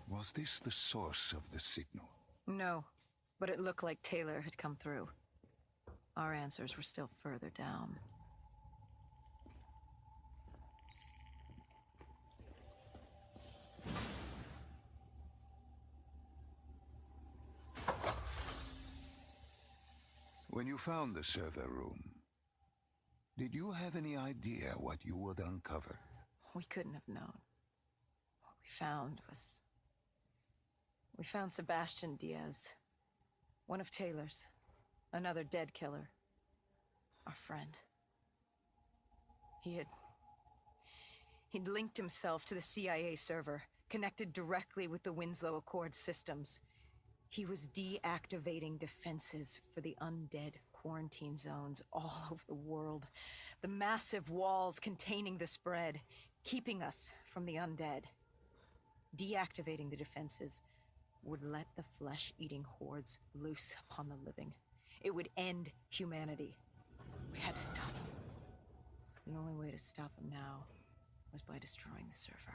Was this the source of the signal? No, but it looked like Taylor had come through. Our answers were still further down. When you found the server room, did you have any idea what you would uncover? We couldn't have known. What we found was... We found Sebastian Diaz. One of Taylor's. Another dead killer. Our friend. He'd linked himself to the CIA server, connected directly with the Winslow Accord systems. He was deactivating defenses for the undead quarantine zones all over the world. The massive walls containing the spread, keeping us from the undead. Deactivating the defenses would let the flesh-eating hordes loose upon the living. It would end humanity. We had to stop him. The only way to stop him now was by destroying the server.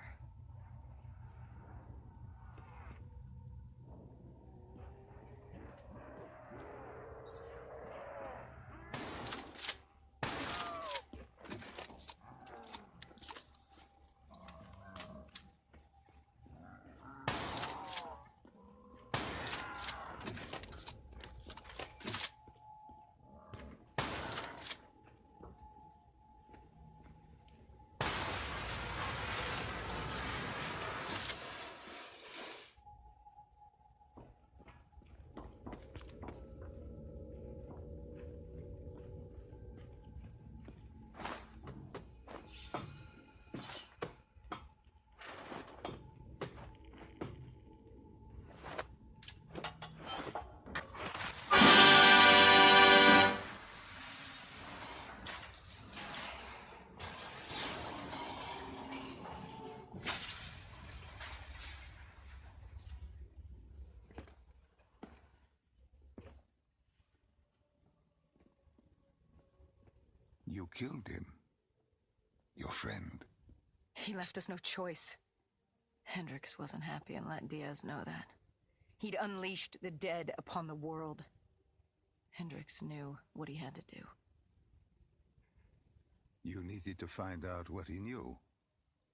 You killed him. Your friend. He left us no choice. Hendricks wasn't happy and let Diaz know that. He'd unleashed the dead upon the world. Hendricks knew what he had to do. You needed to find out what he knew.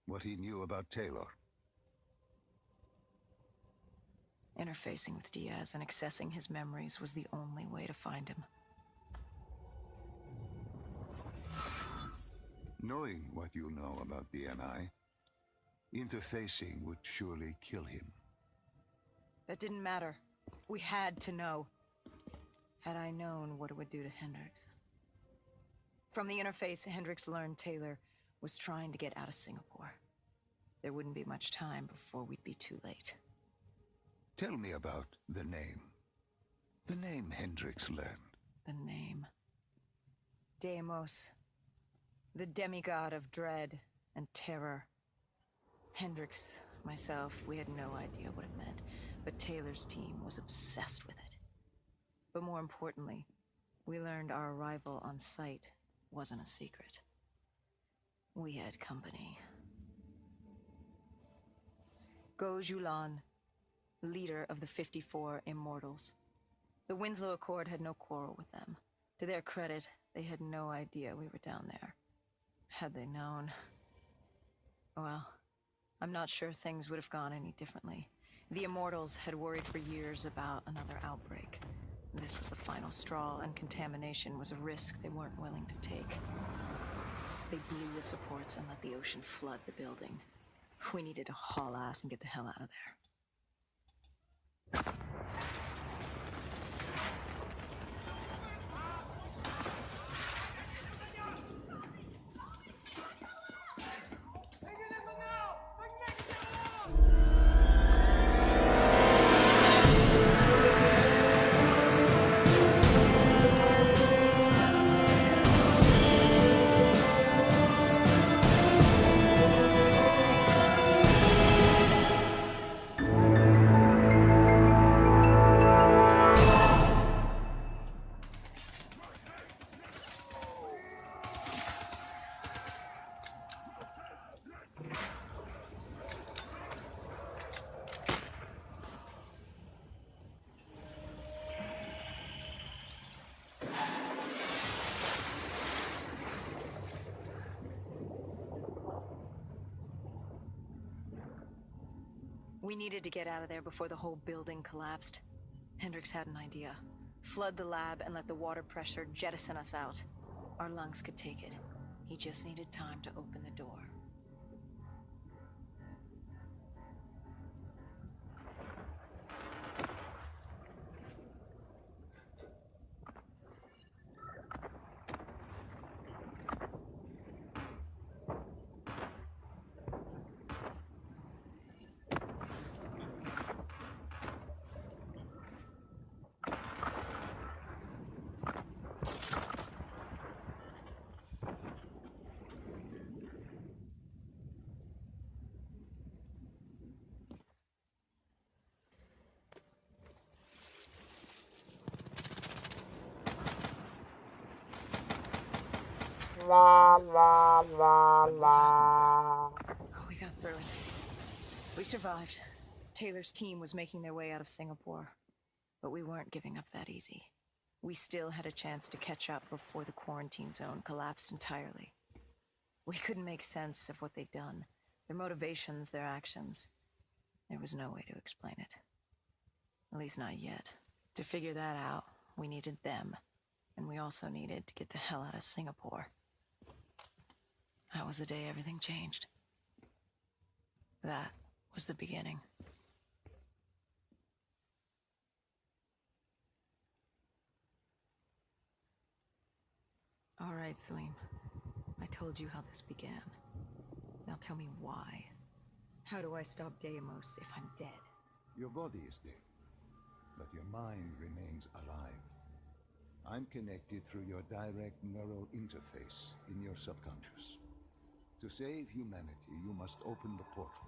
What he knew about Taylor. Interfacing with Diaz and accessing his memories was the only way to find him. Knowing what you know about the NI, interfacing would surely kill him. That didn't matter. We had to know. Had I known what it would do to Hendricks. From the interface, Hendricks learned Taylor was trying to get out of Singapore. There wouldn't be much time before we'd be too late. Tell me about the name. The name Hendricks learned. The name. Deimos. The demigod of dread and terror. Hendricks, myself, we had no idea what it meant, but Taylor's team was obsessed with it. But more importantly, we learned our arrival on site wasn't a secret. We had company. Go Julan, leader of the 54 Immortals. The Winslow Accord had no quarrel with them. To their credit, they had no idea we were down there. Had they known... Well, I'm not sure things would have gone any differently. The Immortals had worried for years about another outbreak. This was the final straw, and contamination was a risk they weren't willing to take. They blew the supports and let the ocean flood the building. We needed to haul ass and get the hell out of there. We needed to get out of there before the whole building collapsed. Hendricks had an idea. Flood the lab and let the water pressure jettison us out. Our lungs could take it. He just needed time to open the door. We got through it. We survived. Taylor's team was making their way out of Singapore. But we weren't giving up that easy. We still had a chance to catch up before the quarantine zone collapsed entirely. We couldn't make sense of what they'd done. Their motivations, their actions. There was no way to explain it. At least not yet. To figure that out, we needed them. And we also needed to get the hell out of Singapore. That was the day everything changed. That was the beginning. All right, Salim. I told you how this began. Now tell me why. How do I stop Deimos if I'm dead? Your body is dead, but your mind remains alive. I'm connected through your direct neural interface in your subconscious. To save humanity, you must open the portal.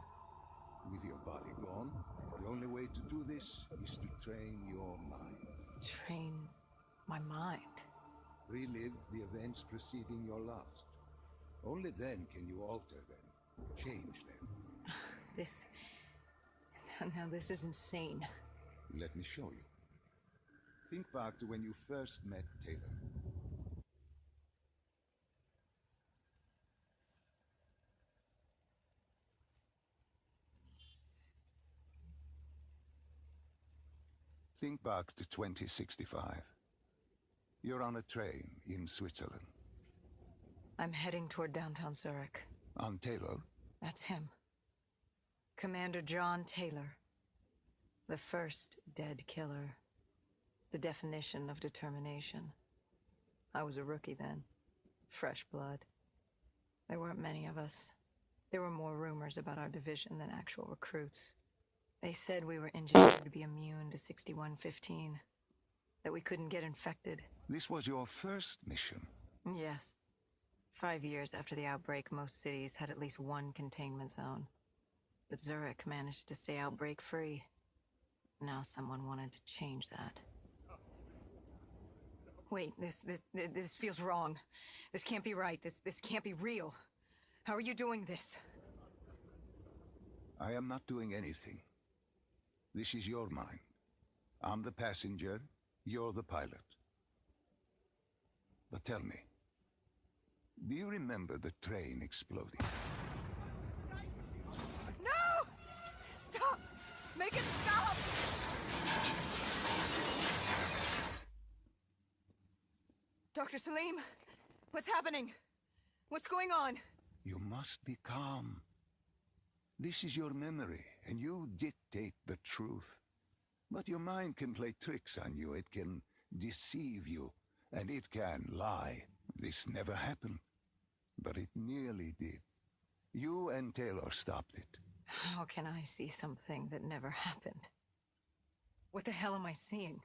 With your body gone, the only way to do this is to train your mind. Train my mind? Relive the events preceding your last. Only then can you alter them, change them. This... Now this is insane. Let me show you. Think back to when you first met Taylor. Think back to 2065. You're on a train in Switzerland. I'm heading toward downtown Zurich. On Taylor? That's him. Commander John Taylor. The first dead killer. The definition of determination. I was a rookie then. Fresh blood. There weren't many of us. There were more rumors about our division than actual recruits. They said we were engineered to be immune to 6115. That we couldn't get infected. This was your first mission? Yes. 5 years after the outbreak, most cities had at least one containment zone. But Zurich managed to stay outbreak-free. Now someone wanted to change that. Wait, this feels wrong. This can't be right. This can't be real. How are you doing this? I am not doing anything. This is your mind. I'm the passenger, you're the pilot. But tell me, do you remember the train exploding? No! Stop! Make it stop! Dr. Salim, what's happening? What's going on? You must be calm. This is your memory, and you dictate the truth. But your mind can play tricks on you. It can deceive you, and it can lie. This never happened, but it nearly did. You and Taylor stopped it. How can I see something that never happened? What the hell am I seeing?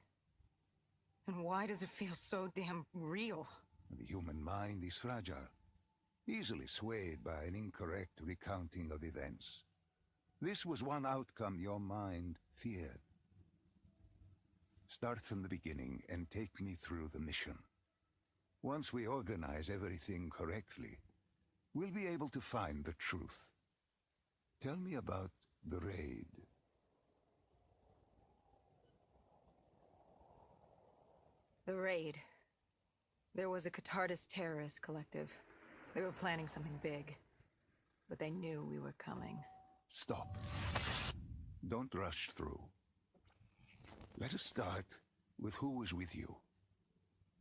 And why does it feel so damn real? The human mind is fragile, easily swayed by an incorrect recounting of events. This was one outcome your mind feared. Start from the beginning and take me through the mission. Once we organize everything correctly, we'll be able to find the truth. Tell me about the raid. The raid. There was a Catardist terrorist collective. They were planning something big, but they knew we were coming. Stop. Don't rush through. Let us start with who was with you.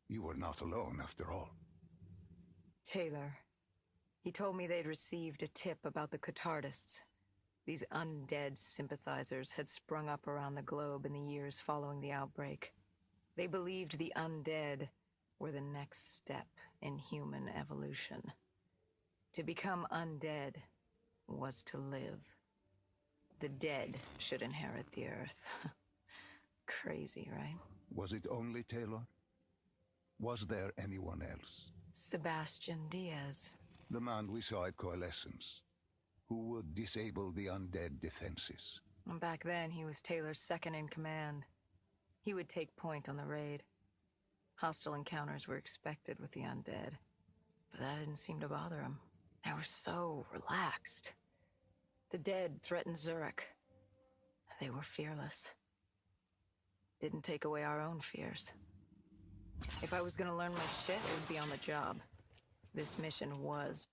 You were not alone, after all. Taylor. He told me they'd received a tip about the Catardists. These undead sympathizers had sprung up around the globe in the years following the outbreak. They believed the undead were the next step in human evolution. To become undead was to live. The dead should inherit the earth. Crazy, right? Was it only Taylor? Was there anyone else? Sebastian Diaz. The man we saw at Coalescence, who would disable the undead defenses. Back then, he was Taylor's second in command. He would take point on the raid. Hostile encounters were expected with the undead, but that didn't seem to bother him. They were so relaxed. The dead threatened Zurich. They were fearless. Didn't take away our own fears. If I was gonna learn my shit, it would be on the job. This mission was